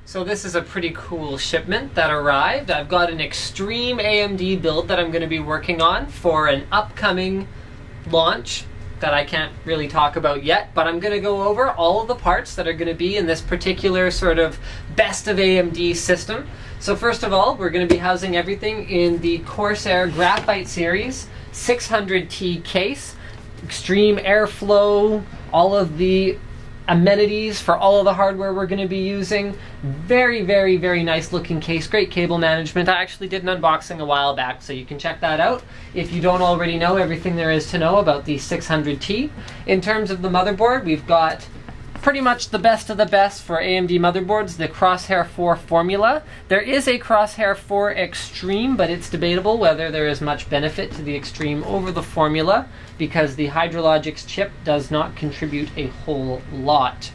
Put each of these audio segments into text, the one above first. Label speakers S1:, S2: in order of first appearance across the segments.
S1: So this is a pretty cool shipment that arrived. I've got an extreme AMD build that I'm going to be working on for an upcoming launch that I can't really talk about yet, but I'm going to go over all of the parts that are going to be in this particular sort of best of AMD system. So first of all, we're going to be housing everything in the Corsair Graphite series 600T case, extreme airflow, all of the amenities for all of the hardware we're going to be using. Very, very, very nice looking case, great cable management. I actually did an unboxing a while back, so you can check that out if you don't already know everything there is to know about the 600T. In terms of the motherboard, we've got pretty much the best of the best for AMD motherboards, the Crosshair 4 formula. There is a Crosshair 4 Extreme, but it's debatable whether there is much benefit to the Extreme over the formula, because the Hydrologics chip does not contribute a whole lot,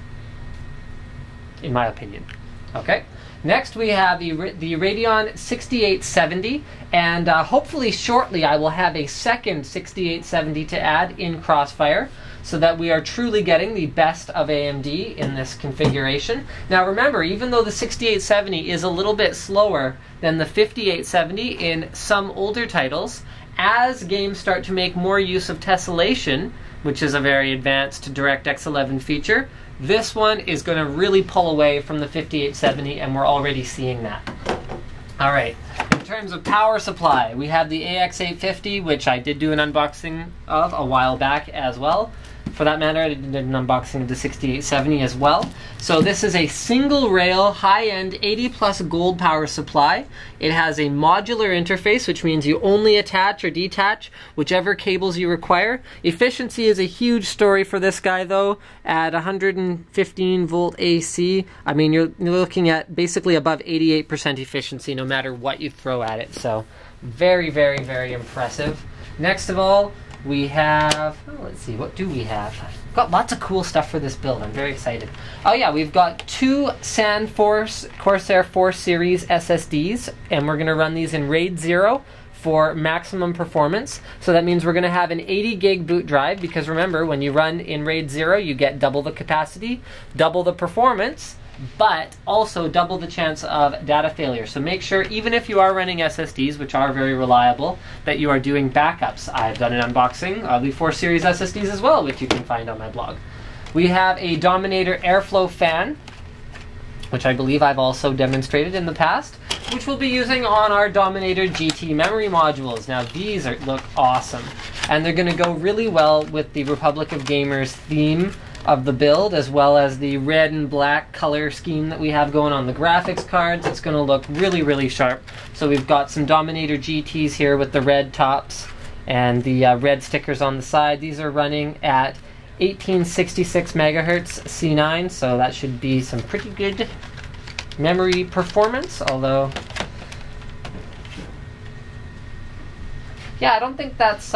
S1: in my opinion. Okay, next we have the Radeon 6870, and hopefully shortly I will have a second 6870 to add in Crossfire, so that we are truly getting the best of AMD in this configuration. Now remember, even though the 6870 is a little bit slower than the 5870 in some older titles, as games start to make more use of tessellation, which is a very advanced DirectX 11 feature, this one is going to really pull away from the 5870, and we're already seeing that. All right, in terms of power supply, we have the AX850, which I did do an unboxing of a while back as well. For that matter, I did an unboxing of the 6870 as well. So this is a single rail, high-end, 80+ gold power supply. It has a modular interface, which means you only attach or detach whichever cables you require. Efficiency is a huge story for this guy though. At 115 volt AC, I mean, you're looking at basically above 88% efficiency no matter what you throw at it. So very, very, very impressive. Next of all, we have, oh, let's see, what do we have? We've got lots of cool stuff for this build. I'm very excited. Oh yeah, we've got two SandForce Corsair 4 series SSDs, and we're going to run these in RAID 0 for maximum performance. So that means we're going to have an 80 gig boot drive, because remember, when you run in RAID 0, you get double the capacity, double the performance, but also double the chance of data failure. So make sure, even if you are running SSDs, which are very reliable, that you are doing backups. I've done an unboxing of the 4 series SSDs as well, which you can find on my blog. We have a Dominator airflow fan, which I believe I've also demonstrated in the past, which we'll be using on our Dominator GT memory modules. Now these look awesome, and they're going to go really well with the Republic of Gamers theme of the build, as well as the red and black color scheme that we have going on the graphics cards. It's going to look really, really sharp. So we've got some Dominator GTs here with the red tops and the red stickers on the side. These are running at 1866 megahertz C9, so that should be some pretty good memory performance, although yeah, I don't think that's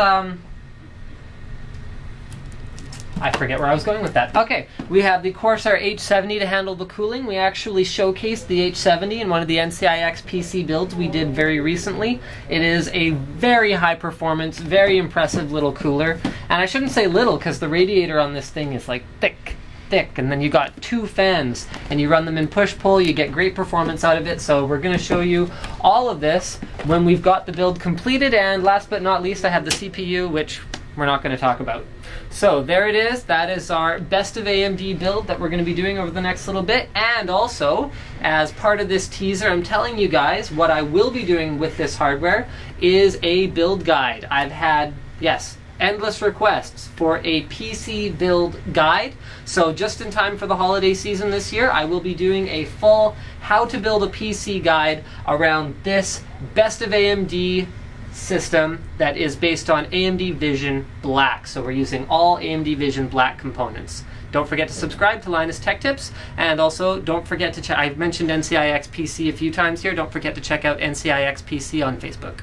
S1: I forget where I was going with that. Okay, we have the Corsair H70 to handle the cooling. We actually showcased the H70 in one of the NCIX PC builds we did very recently. It is a very high performance, very impressive little cooler. And I shouldn't say little, because the radiator on this thing is like thick, and then you got 2 fans, and you run them in push-pull, you get great performance out of it. So we're going to show you all of this when we've got the build completed. And last but not least, I have the CPU, which we're not going to talk about. So there it is. That is our best of AMD build that we're going to be doing over the next little bit. And also, as part of this teaser, I'm telling you guys what I will be doing with this hardware is a build guide. I've had, yes, endless requests for a PC build guide. So just in time for the holiday season this year, I will be doing a full how to build a PC guide around this best of AMD system that is based on AMD Vision Black. So we're using all AMD Vision Black components. Don't forget to subscribe to Linus Tech Tips, and also don't forget to check, I've mentioned NCIX PC a few times here, don't forget to check out NCIX PC on Facebook.